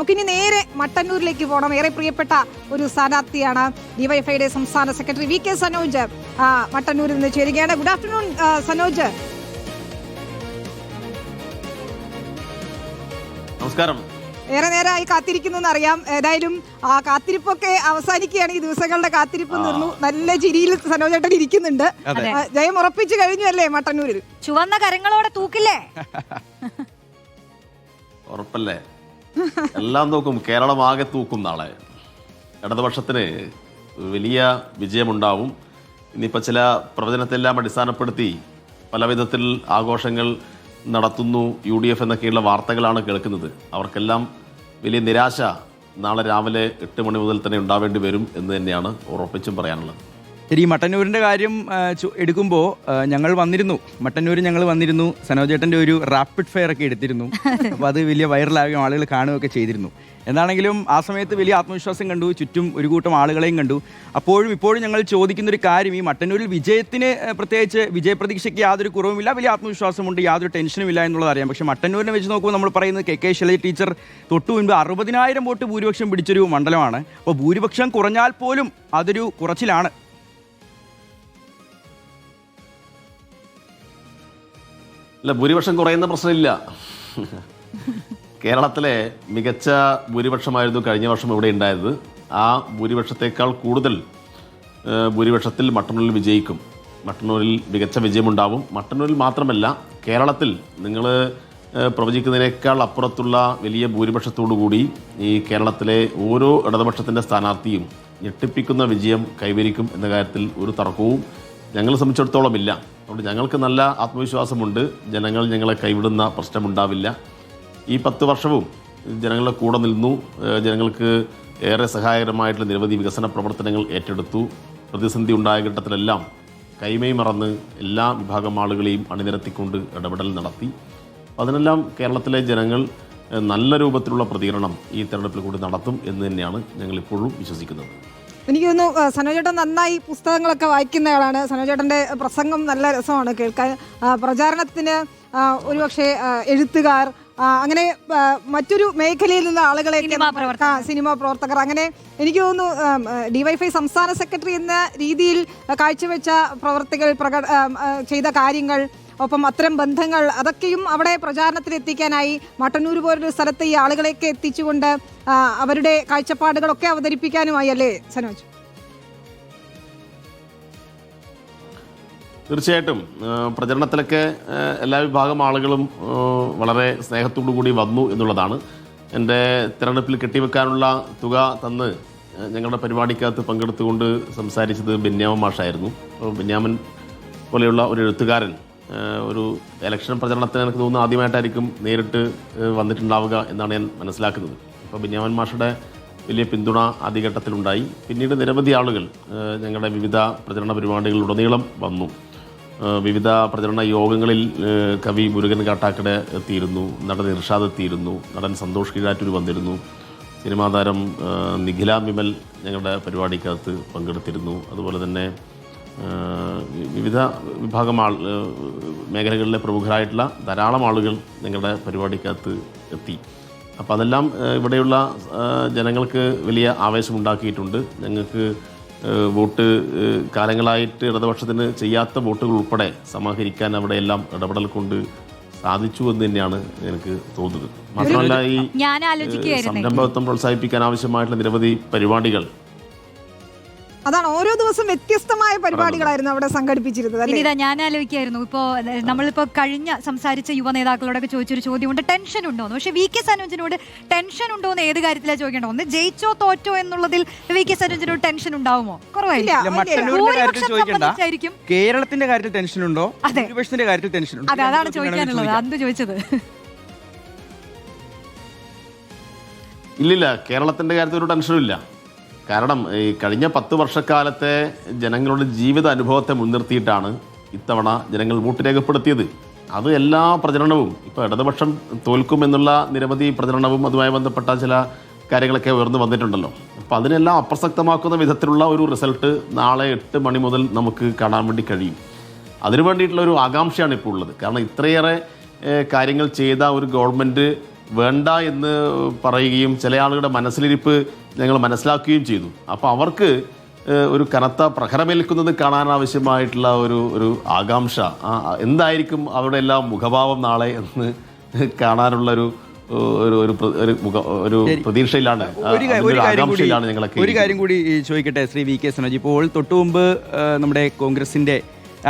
നമുക്കിനി നേരെ മട്ടന്നൂരിലേക്ക് പോകണം. ഏറെ പ്രിയപ്പെട്ട ഒരു സ്ഥാനാർത്ഥിയാണ് ഡിവൈഎഫ്ഐയുടെ സംസ്ഥാന സെക്രട്ടറി വി കെ സനോജ് മട്ടന്നൂരിൽ നിന്ന് ചേരുകയാണ്. Good afternoon Sanoj. നമസ്കാരം. ഏറെ നേരമായി കാത്തിരിക്കുന്നു എന്നറിയാം. ഏതായാലും ആ കാത്തിരിപ്പൊക്കെ അവസാനിക്കുകയാണ്. ഈ ദിവസങ്ങളുടെ കാത്തിരിപ്പ് തീർന്നു. നല്ല ചിരിയിൽ സനോജേട്ടൻ ഇരിക്കുന്നുണ്ട്. ജയം ഉറപ്പിച്ചു കഴിഞ്ഞു അല്ലേ മട്ടന്നൂരിൽ? ചുവന്ന കരങ്ങളോടെ തൂക്കില്ലേ? ഉറപ്പല്ലേ? എല്ലാം തൂക്കും. കേരളം ആകെ തൂക്കും. നാളെ ഇടതുപക്ഷത്തിന് വലിയ വിജയമുണ്ടാവും. ഇനിയിപ്പോൾ ചില പ്രവചനത്തെല്ലാം അടിസ്ഥാനപ്പെടുത്തി പല വിധത്തിൽ ആഘോഷങ്ങൾ നടത്തുന്നു UDF എന്നൊക്കെയുള്ള വാർത്തകളാണ് കേൾക്കുന്നത്. അവർക്കെല്ലാം വലിയ നിരാശ നാളെ രാവിലെ 8 മണി മുതൽ തന്നെ ഉണ്ടാവേണ്ടി വരും എന്ന് തന്നെയാണ് ഉറപ്പിച്ചും പറയാനുള്ളത്. ശരി, മട്ടന്നൂരിൻ്റെ കാര്യം എടുക്കുമ്പോൾ ഞങ്ങൾ വന്നിരുന്നു. സനോജേട്ടൻ്റെ ഒരു റാപ്പിഡ് ഫയർ ഒക്കെ എടുത്തിരുന്നു. അപ്പോൾ അത് വലിയ വൈറലാകുകയും ആളുകൾ കാണുകയൊക്കെ ചെയ്തിരുന്നു. എന്താണെങ്കിലും ആ സമയത്ത് വലിയ ആത്മവിശ്വാസം കണ്ടു, ചുറ്റും ഒരു കൂട്ടം ആളുകളെയും കണ്ടു. ഇപ്പോഴും ഞങ്ങൾ ചോദിക്കുന്നൊരു കാര്യം, ഈ മട്ടന്നൂരിൽ വിജയത്തിന് പ്രത്യേകിച്ച് വിജയപ്രതീക്ഷയ്ക്ക് യാതൊരു കുറവുമില്ല, വലിയ ആത്മവിശ്വാസമുണ്ട്, യാതൊരു ടെൻഷനും ഇല്ല എന്നുള്ളത് അറിയാം. പക്ഷേ മട്ടന്നൂരിനെ വെച്ച് നോക്കുമ്പോൾ നമ്മൾ പറയുന്നത് കെ ശൈലജ ടീച്ചർ തൊട്ടു മുൻപ് 60,000 വോട്ട് ഭൂരിപക്ഷം പിടിച്ചൊരു മണ്ഡലമാണ്. അപ്പോൾ ഭൂരിപക്ഷം കുറഞ്ഞാൽ പോലും അതൊരു കുറച്ചിലാണ്. അല്ല, ഭൂരിപക്ഷം കുറയുന്ന പ്രശ്നമില്ല. കേരളത്തിലെ മികച്ച ഭൂരിപക്ഷമായിരുന്നു കഴിഞ്ഞ വർഷം ഇവിടെ ഉണ്ടായത്. ആ ഭൂരിപക്ഷത്തേക്കാൾ കൂടുതൽ ഭൂരിപക്ഷത്തിൽ മട്ടന്നൂരിൽ വിജയിക്കും. മട്ടന്നൂരിൽ മികച്ച വിജയമുണ്ടാവും. മട്ടന്നൂരിൽ മാത്രമല്ല, കേരളത്തിൽ നിങ്ങൾ പ്രവചിക്കുന്നതിനേക്കാൾ അപ്പുറത്തുള്ള വലിയ ഭൂരിപക്ഷത്തോടുകൂടി ഈ കേരളത്തിലെ ഓരോ ഇടതുപക്ഷത്തിൻ്റെ സ്ഥാനാർത്ഥിയും ഞെട്ടിപ്പിക്കുന്ന വിജയം കൈവരിക്കും എന്ന കാര്യത്തിൽ ഒരു തർക്കവും ഞങ്ങളെ സംബന്ധിച്ചിടത്തോളം ഇല്ല. അതുകൊണ്ട് ഞങ്ങൾക്ക് നല്ല ആത്മവിശ്വാസമുണ്ട്. ജനങ്ങൾ ഞങ്ങളെ കൈവിടുന്ന പ്രശ്നമുണ്ടാവില്ല. ഈ 10 വർഷവും ജനങ്ങളുടെ കൂടെ നിന്നു. ജനങ്ങൾക്ക് ഏറെ സഹായകരമായിട്ടുള്ള നിരവധി വികസന പ്രവർത്തനങ്ങൾ ഏറ്റെടുത്തു. പ്രതിസന്ധി ഉണ്ടായ ഘട്ടത്തിലെല്ലാം കൈമൈ മറന്ന് എല്ലാ വിഭാഗം ആളുകളെയും അണിനിരത്തിക്കൊണ്ട് ഇടപെടൽ നടത്തി. അതിനെല്ലാം കേരളത്തിലെ ജനങ്ങൾ നല്ല രൂപത്തിലുള്ള പ്രതികരണം ഈ തെരഞ്ഞെടുപ്പിൽ കൂടി നടത്തും എന്ന് തന്നെയാണ് ഞങ്ങളിപ്പോഴും വിശ്വസിക്കുന്നത്. എനിക്ക് തോന്നുന്നു സനോജേട്ടൻ നന്നായി പുസ്തകങ്ങളൊക്കെ വായിക്കുന്നയാളാണ്. സനോജേട്ടൻ്റെ പ്രസംഗം നല്ല രസമാണ് കേൾക്കാൻ. പ്രചാരണത്തിന് ഒരുപക്ഷെ എഴുത്തുകാർ, അങ്ങനെ മറ്റൊരു മേഖലയിൽ നിന്ന് ആളുകളെ, സിനിമാ പ്രവർത്തകർ, അങ്ങനെ എനിക്ക് തോന്നുന്നു ഡിവൈഎഫ്ഐ സംസ്ഥാന സെക്രട്ടറി എന്ന രീതിയിൽ കാഴ്ചവെച്ച പ്രവർത്തികൾ, ചെയ്ത കാര്യങ്ങൾ, ഒപ്പം അത്തരം ബന്ധങ്ങൾ, അതൊക്കെയും അവിടെ പ്രചാരണത്തിൽ എത്തിക്കാനായി മട്ടന്നൂർ പോലൊരു സ്ഥലത്ത് ഈ ആളുകളെയൊക്കെ എത്തിച്ചുകൊണ്ട് അവരുടെ കാഴ്ചപ്പാടുകളൊക്കെ അവതരിപ്പിക്കാനുമായി അല്ലേ സനോജ്? തീർച്ചയായിട്ടും പ്രചരണത്തിലൊക്കെ എല്ലാ വിഭാഗം ആളുകളും വളരെ സ്നേഹത്തോടു കൂടി വന്നു എന്നുള്ളതാണ്. എൻ്റെ തിരഞ്ഞെടുപ്പിൽ കെട്ടിവെക്കാനുള്ള തുക തന്ന് ഞങ്ങളുടെ പരിപാടിക്കകത്ത് പങ്കെടുത്തുകൊണ്ട് സംസാരിച്ചത് ബെന്യാമൻ മാഷായിരുന്നു. ബെന്യാമൻ പോലെയുള്ള ഒരു എഴുത്തുകാരൻ ഒരു ഇലക്ഷൻ പ്രചരണത്തിന് എനിക്ക് തോന്നുന്നു ആദ്യമായിട്ടായിരിക്കും നേരിട്ട് വന്നിട്ടുണ്ടാവുക എന്നാണ് ഞാൻ മനസ്സിലാക്കുന്നത്. അപ്പോൾ ബെന്യാമൻ മാഷയുടെ വലിയ പിന്തുണ ആദ്യഘട്ടത്തിലുണ്ടായി. പിന്നീട് നിരവധി ആളുകൾ ഞങ്ങളുടെ വിവിധ പ്രചരണ പരിപാടികളിലുടനീളം വന്നു. വിവിധ പ്രചരണ യോഗങ്ങളിൽ കവി മുരുകൻ കാട്ടാക്കട എത്തിയിരുന്നു, നടൻ ഇർഷാദ് എത്തിയിരുന്നു, നടൻ സന്തോഷ് കീഴാറ്റൂർ വന്നിരുന്നു, സിനിമാ താരം നിഖില വിമൽ ഞങ്ങളുടെ പരിപാടിക്കകത്ത് പങ്കെടുത്തിരുന്നു. അതുപോലെ തന്നെ വിവിധ വിഭാഗം മേഖലകളിലെ പ്രമുഖരായിട്ടുള്ള ധാരാളം ആളുകൾ ഞങ്ങളുടെ പരിപാടിക്കകത്ത് എത്തി. അപ്പോൾ അതെല്ലാം ഇവിടെയുള്ള ജനങ്ങൾക്ക് വലിയ ആവേശമുണ്ടാക്കിയിട്ടുണ്ട്. ഞങ്ങൾക്ക് വോട്ട് കാലങ്ങളായിട്ട് ഇടതുപക്ഷത്തിന് ചെയ്യാത്ത വോട്ടുകൾ ഉൾപ്പെടെ സമാഹരിക്കാൻ അവിടെയെല്ലാം ഇടപെടൽ കൊണ്ട് സാധിച്ചു എന്ന് തന്നെയാണ് എനിക്ക് തോന്നുന്നത്. മാത്രമല്ല, ഈ സംരംഭത്വം പ്രോത്സാഹിപ്പിക്കാൻ ആവശ്യമായിട്ടുള്ള നിരവധി പരിപാടികൾ, അതാണ് ഓരോ ദിവസം വ്യത്യസ്തമായ പരിപാടികളായിരുന്നു അവിടെ സംഘടിപ്പിച്ചിരുന്നത്. ഞാൻ ആലോചിക്കായിരുന്നു, ഇപ്പോൾ നമ്മളിപ്പോൾ സംസാരിച്ച യുവ നേതാക്കളോടൊക്കെ ചോദിച്ചൊരു ചോദ്യമുണ്ട്, ടെൻഷൻ ഉണ്ടോന്ന്. പക്ഷേ വി കെ സനോജിനോട് ടെൻഷൻ ഉണ്ടോന്ന് ഏത് കാര്യത്തിലാണ് ചോദിക്കേണ്ടത്? ഒന്ന് ജയിച്ചോ തോറ്റോ എന്നുള്ളതിൽ വി കെ സനോജിനോട് ടെൻഷൻ ഉണ്ടാവുമോ? കുറവായിരിക്കും. കേരളത്തിന്റെ കാര്യത്തിൽ ടെൻഷൻ ഉണ്ടോ? ഭൂരിപക്ഷത്തിന്റെ കാര്യത്തിൽ ടെൻഷൻ ഉണ്ടോ? അതാണ് ചോദിക്കാനുള്ളത്. അന്ന് ചോദിച്ചത് ഇല്ലില്ല, കേരളത്തിന്റെ കാര്യത്തിൽ ഒരു ടെൻഷനും ഇല്ല. കാരണം ഈ കഴിഞ്ഞ 10 വർഷക്കാലത്തെ ജനങ്ങളുടെ ജീവിത അനുഭവത്തെ മുൻനിർത്തിയിട്ടാണ് ഇത്തവണ ജനങ്ങൾ വോട്ട് രേഖപ്പെടുത്തിയത്. അത് എല്ലാ പ്രചരണവും, ഇപ്പോൾ ഇടതുപക്ഷം തോൽക്കുമെന്നുള്ള നിരവധി പ്രചരണവും അതുമായി ബന്ധപ്പെട്ട ചില കാര്യങ്ങളൊക്കെ ഉയർന്നു വന്നിട്ടുണ്ടല്ലോ. അപ്പോൾ അതിനെല്ലാം അപ്രസക്തമാക്കുന്ന വിധത്തിലുള്ള ഒരു റിസൾട്ട് നാളെ 8 മണി മുതൽ നമുക്ക് കാണാൻ വേണ്ടി കഴിയും. അതിനു വേണ്ടിയിട്ടുള്ള ഒരു ആകാംക്ഷയാണ് ഇപ്പോൾ ഉള്ളത്. കാരണം ഇത്രയേറെ കാര്യങ്ങൾ ചെയ്ത ഒരു ഗവൺമെൻറ് വേണ്ട എന്ന് പറയുകയും ചില ആളുകളുടെ മനസ്സിലിരിപ്പ് ഞങ്ങൾ മനസ്സിലാക്കുകയും ചെയ്തു. അപ്പോൾ അവർക്ക് ഒരു കനത്ത പ്രഹരമേൽക്കുന്നത് കാണാനാവശ്യമായിട്ടുള്ള ഒരു ആകാംക്ഷ, എന്തായിരിക്കും അവരുടെ എല്ലാം മുഖഭാവം നാളെ എന്ന് കാണാനുള്ള ഒരു പ്രതീക്ഷയിലാണ്, ആകാംക്ഷയിലാണ് ഞങ്ങളൊക്കെ. ഒരു കാര്യം കൂടി ചോദിക്കട്ടെ ശ്രീ വി കെ സനോജ്, ഇപ്പോൾ തൊട്ടുമുമ്പ് നമ്മുടെ കോൺഗ്രസിന്റെ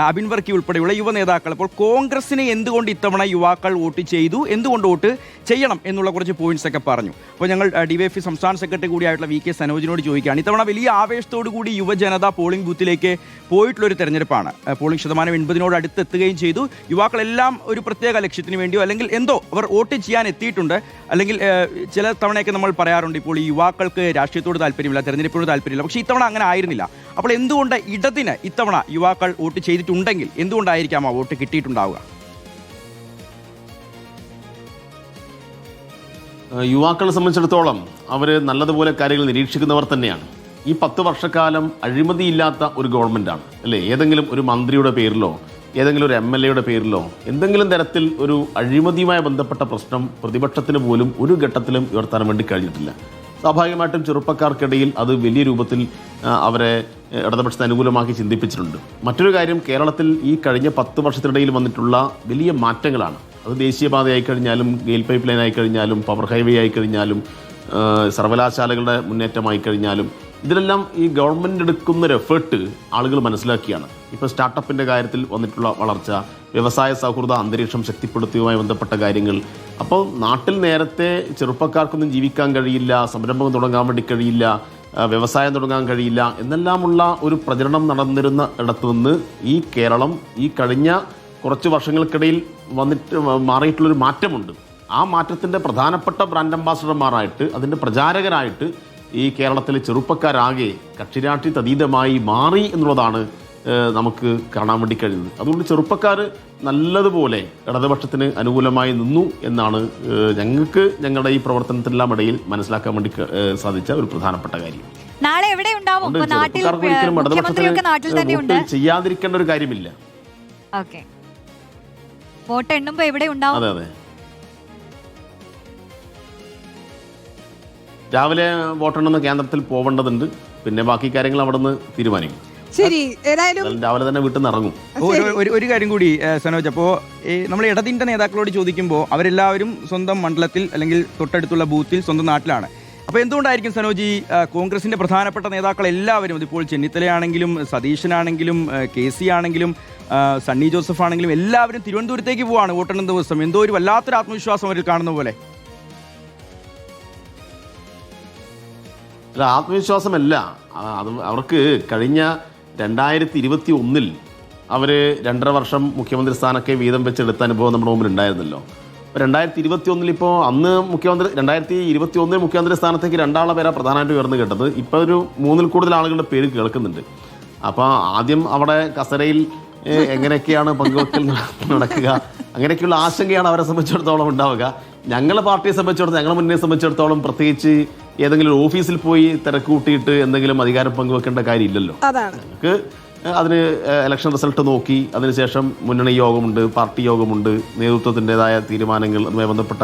അബിൻ വർക്കി ഉൾപ്പെടെയുള്ള യുവ നേതാക്കൾ അപ്പോൾ കോൺഗ്രസിന് എന്തുകൊണ്ട് ഇത്തവണ യുവാക്കൾ വോട്ട് ചെയ്തു, എന്തുകൊണ്ട് വോട്ട് ചെയ്യണം എന്നുള്ള കുറച്ച് പോയിന്റ്സ് ഒക്കെ പറഞ്ഞു. അപ്പോൾ ഞങ്ങൾ DYFI സംസ്ഥാന സെക്രട്ടറി കൂടിയായിട്ടുള്ള വി കെ സനോജിനോട് ചോദിക്കുകയാണ്, ഇത്തവണ വലിയ ആവേശത്തോടു കൂടി യുവജനത പോളിംഗ് ബൂത്തിലേക്ക് പോയിട്ടുള്ളൊരു തെരഞ്ഞെടുപ്പാണ്. പോളിംഗ് ശതമാനം 80-നോട് അടുത്തെത്തുകയും ചെയ്തു. യുവാക്കളെല്ലാം ഒരു പ്രത്യേക ലക്ഷ്യത്തിന് വേണ്ടിയോ അല്ലെങ്കിൽ എന്തോ അവർ വോട്ട് ചെയ്യാൻ എത്തിയിട്ടുണ്ട്. അല്ലെങ്കിൽ ചില തവണയൊക്കെ നമ്മൾ പറയാറുണ്ട് ഇപ്പോൾ ഈ യുവാക്കൾക്ക് രാഷ്ട്രീയത്തോട് താല്പര്യമില്ല, തെരഞ്ഞെടുപ്പിനോട് താല്പര്യമില്ല. പക്ഷേ ഇത്തവണ അങ്ങനെ ആയിരുന്നില്ല. അപ്പോൾ എന്തുകൊണ്ട് ഇടതിന് ഇത്തവണ യുവാക്കൾ വോട്ട് ചെയ്തിട്ടുണ്ടെങ്കിൽ എന്തുകൊണ്ടായിരിക്കാം ആ വോട്ട് കിട്ടിയിട്ടുണ്ടാവുക? യുവാക്കളെ സംബന്ധിച്ചിടത്തോളം അവർ നല്ലതുപോലെ കാര്യങ്ങൾ നിരീക്ഷിക്കുന്നവർ തന്നെയാണ്. ഈ 10 വർഷക്കാലം അഴിമതിയില്ലാത്ത ഒരു ഗവൺമെൻറ്റാണ് അല്ലേ? ഏതെങ്കിലും ഒരു മന്ത്രിയുടെ പേരിലോ ഏതെങ്കിലും ഒരു MLA പേരിലോ എന്തെങ്കിലും തരത്തിൽ ഒരു അഴിമതിയുമായി ബന്ധപ്പെട്ട പ്രശ്നം പ്രതിപക്ഷത്തിന് പോലും ഒരു ഘട്ടത്തിലും ഉയർത്താൻ വേണ്ടി കഴിഞ്ഞിട്ടില്ല. സ്വാഭാവികമായിട്ടും ചെറുപ്പക്കാർക്കിടയിൽ അത് വലിയ രൂപത്തിൽ അവരെ ഇടതുപക്ഷത്തെ അനുകൂലമാക്കി ചിന്തിപ്പിച്ചിട്ടുണ്ട്. മറ്റൊരു കാര്യം, കേരളത്തിൽ ഈ കഴിഞ്ഞ 10 വർഷത്തിനിടയിൽ വന്നിട്ടുള്ള വലിയ മാറ്റങ്ങളാണ്. അത് ദേശീയപാതയായി കഴിഞ്ഞാലും ഗെയിൽ പൈപ്പ് ലൈൻ ആയി കഴിഞ്ഞാലും പവർ ഹൈവേ ആയി കഴിഞ്ഞാലും സർവകലാശാലകളുടെ മുന്നേറ്റമായി കഴിഞ്ഞാലും ഇതിലെല്ലാം ഈ ഗവൺമെൻറ് എടുക്കുന്നൊരു എഫേർട്ട് ആളുകൾ മനസ്സിലാക്കിയാണ്. ഇപ്പോൾ സ്റ്റാർട്ടപ്പിൻ്റെ കാര്യത്തിൽ വന്നിട്ടുള്ള വളർച്ച, വ്യവസായ സൗഹൃദ അന്തരീക്ഷം ശക്തിപ്പെടുത്തുകയുമായി ബന്ധപ്പെട്ട കാര്യങ്ങൾ. അപ്പോൾ നാട്ടിൽ നേരത്തെ ചെറുപ്പക്കാർക്കൊന്നും ജീവിക്കാൻ കഴിയില്ല, സംരംഭം തുടങ്ങാൻ വേണ്ടി കഴിയില്ല, വ്യവസായം തുടങ്ങാൻ കഴിയില്ല എന്നെല്ലാമുള്ള ഒരു പ്രചരണം നടന്നിരുന്ന ഇടത്തു നിന്ന് ഈ കേരളം ഈ കഴിഞ്ഞ കുറച്ച് വർഷങ്ങൾക്കിടയിൽ മാറിയിട്ടുള്ളൊരു മാറ്റമുണ്ട്. ആ മാറ്റത്തിൻ്റെ പ്രധാനപ്പെട്ട ബ്രാൻഡ് അംബാസഡർമാരായിട്ട് അതിൻ്റെ പ്രചാരകരായിട്ട് ഈ കേരളത്തിലെ ചെറുപ്പക്കാരാകെ കക്ഷിരാഷ്ട്രീയ അതീതമായി മാറി എന്നുള്ളതാണ് നമുക്ക് കാണാൻ വേണ്ടി കഴിയുന്നത്. അതുകൊണ്ട് ചെറുപ്പക്കാർ നല്ലതുപോലെ ഇടതുപക്ഷത്തിന് അനുകൂലമായി നിന്നു എന്നാണ് ഞങ്ങൾക്ക് ഞങ്ങളുടെ ഈ പ്രവർത്തനത്തിനെല്ലാം ഇടയിൽ മനസ്സിലാക്കാൻ വേണ്ടി സാധിച്ച ഒരു പ്രധാനപ്പെട്ട കാര്യം. നാളെ എവിടെ ഉണ്ടാവും? ചെയ്യാതിരിക്കേണ്ട ഒരു കാര്യമില്ല. വോട്ട് എണ്ണുമ്പോ എവിടെ ഉണ്ടാവും? അതെ അതെ, രാവിലെ വോട്ടെണ്ണുന്ന കേന്ദ്രത്തിൽ പോവേണ്ടതുണ്ട്. പിന്നെ ബാക്കി കാര്യങ്ങൾ അവിടെ നിന്ന് തീരുമാനിക്കും. ശരി, ഏതായാലും രാവിലെ തന്നെ വീട്ടിൽ നിന്ന് ഇറങ്ങും. ഒരു കാര്യം കൂടി സനോജ്, അപ്പോൾ നമ്മൾ ഇടതിൻ്റെ നേതാക്കളോട് ചോദിക്കുമ്പോൾ അവരെല്ലാവരും സ്വന്തം മണ്ഡലത്തിൽ അല്ലെങ്കിൽ തൊട്ടടുത്തുള്ള ബൂത്തിൽ സ്വന്തം നാട്ടിലാണ്. അപ്പോൾ എന്തുകൊണ്ടായിരിക്കും സനോജ് ഈ കോൺഗ്രസിൻ്റെ പ്രധാനപ്പെട്ട നേതാക്കൾ എല്ലാവരും, ഇതിപ്പോൾ ചെന്നിത്തലയാണെങ്കിലും സതീശനാണെങ്കിലും KC ആണെങ്കിലും സണ്ണി ജോസഫ് ആണെങ്കിലും എല്ലാവരും തിരുവനന്തപുരത്തേക്ക് പോവാണ് വോട്ടെണ്ണുന്ന ദിവസം? എന്തോ ഒരു വല്ലാത്തൊരു ആത്മവിശ്വാസം അവരിൽ കാണുന്ന പോലെ. അല്ല, ആത്മവിശ്വാസമല്ല, അത് അവർക്ക് കഴിഞ്ഞ 2021 അവർ 2.5 വർഷം മുഖ്യമന്ത്രി സ്ഥാനമൊക്കെ വീതം വെച്ചെടുത്ത അനുഭവം നമ്മുടെ മുമ്പിൽ ഉണ്ടായിരുന്നല്ലോ. അപ്പോൾ 2021 ഇപ്പോൾ അന്ന് 2021 മുഖ്യമന്ത്രി സ്ഥാനത്തേക്ക് 2 ആളെ പേരാ പ്രധാനമായിട്ട് ഉയർന്നു കേട്ടത്. ഇപ്പോൾ ഒരു 3-ൽ കൂടുതൽ ആളുകളുടെ പേര് കേൾക്കുന്നുണ്ട്. അപ്പോൾ ആദ്യം അവിടെ കസരയിൽ എങ്ങനെയൊക്കെയാണ് പങ്കുവെക്കൽ നടക്കുക, അങ്ങനെയൊക്കെയുള്ള ആശങ്കയാണ് അവരെ സംബന്ധിച്ചിടത്തോളം ഉണ്ടാവുക. ഞങ്ങളുടെ പാർട്ടിയെ സംബന്ധിച്ചിടത്തോളം, ഞങ്ങളുടെ മുന്നേ സംബന്ധിച്ചിടത്തോളം പ്രത്യേകിച്ച് ഏതെങ്കിലും ഒരു ഓഫീസിൽ പോയി തിരക്ക് കൂട്ടിയിട്ട് എന്തെങ്കിലും അധികാരം പങ്കുവെക്കേണ്ട കാര്യമില്ലല്ലോ. ഞങ്ങൾക്ക് അതിന് ഇലക്ഷൻ റിസൾട്ട് നോക്കി അതിനുശേഷം മുന്നണി യോഗമുണ്ട്, പാർട്ടി യോഗമുണ്ട്, നേതൃത്വത്തിൻ്റെതായ തീരുമാനങ്ങൾ അതുമായി ബന്ധപ്പെട്ട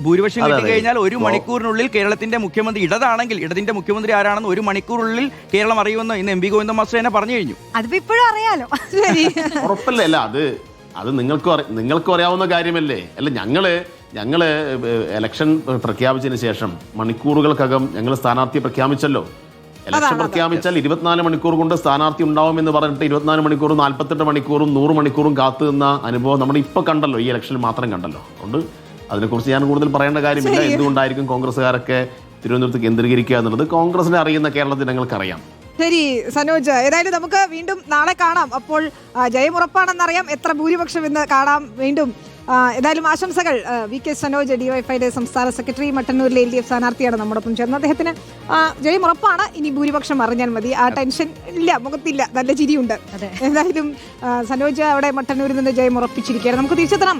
ഭൂരിപക്ഷം കിട്ടിക്കഴിഞ്ഞാൽ 1 മണിക്കൂറിനുള്ളിൽ കേരളത്തിന്റെ മുഖ്യമന്ത്രി ഇടതാണെങ്കിൽ ഇടതിന്റെ മുഖ്യമന്ത്രി ആരാണെന്ന് 1 മണിക്കൂറിനുള്ളിൽ കേരളം അറിയുമെന്ന് ഇന്ന് MP ഗോവിന്ദൻ മാസ്റ്റർ തന്നെ പറഞ്ഞു കഴിഞ്ഞു. അതിപ്പോ ഇപ്പോഴും അറിയാലോ. ഉറപ്പല്ലേ? അല്ല, അത് നിങ്ങൾക്കും അറിയാവുന്ന കാര്യമല്ലേ? അല്ല, ഞങ്ങള് ഇലക്ഷൻ പ്രഖ്യാപിച്ചതിന് ശേഷം മണിക്കൂറുകൾക്കകം ഞങ്ങൾ സ്ഥാനാർത്ഥിയെ പ്രഖ്യാപിച്ചല്ലോ. ഇലക്ഷൻ പ്രഖ്യാപിച്ചാൽ 24 മണിക്കൂർ കൊണ്ട് സ്ഥാനാർത്ഥി ഉണ്ടാവുമെന്ന് പറഞ്ഞിട്ട് 24 മണിക്കൂറും 48 മണിക്കൂറും 100 മണിക്കൂറും കാത്തു നിന്ന അനുഭവം നമ്മൾ ഇപ്പോൾ കണ്ടല്ലോ, ഈ ഇലക്ഷനിൽ മാത്രം കണ്ടല്ലോ. അതുകൊണ്ട് അതിനെക്കുറിച്ച് ഞാൻ കൂടുതൽ പറയേണ്ട കാര്യമില്ല. എന്തുകൊണ്ടായിരിക്കും കോൺഗ്രസ്സുകാരൊക്കെ തിരുവനന്തപുരത്ത് കേന്ദ്രീകരിക്കുക എന്നുള്ളത് കോൺഗ്രസിനെ അറിയുന്ന കേരളത്തിൽ ഞങ്ങൾക്കറിയാം. ശരി സനോജ്, ഏതായാലും നമുക്ക് വീണ്ടും നാളെ കാണാം. അപ്പോൾ ജയമുറപ്പാണെന്നറിയാം, എത്ര ഭൂരിപക്ഷം എന്ന് കാണാം വീണ്ടും. ഏതായാലും ആശംസകൾ. VK സനോജ്, DYFIയുടെ സംസ്ഥാന സെക്രട്ടറി, മട്ടന്നൂരിലെ LDF സ്ഥാനാർത്ഥിയാണ് നമ്മോടൊപ്പം ചേർന്ന്. അദ്ദേഹത്തിന് ജയമുറപ്പാണ്, ഇനി ഭൂരിപക്ഷം അറിഞ്ഞാൽ മതി. ആ ടെൻഷൻ ഇല്ല, മുഖത്തില്ല, നല്ല ചിരിയുണ്ട്. ഏതായാലും സനോജ് അവിടെ മട്ടന്നൂരിൽ നിന്ന് ജയമുറപ്പിച്ചിരിക്കുകയാണ്. നമുക്ക് തിരിച്ചെത്തണം.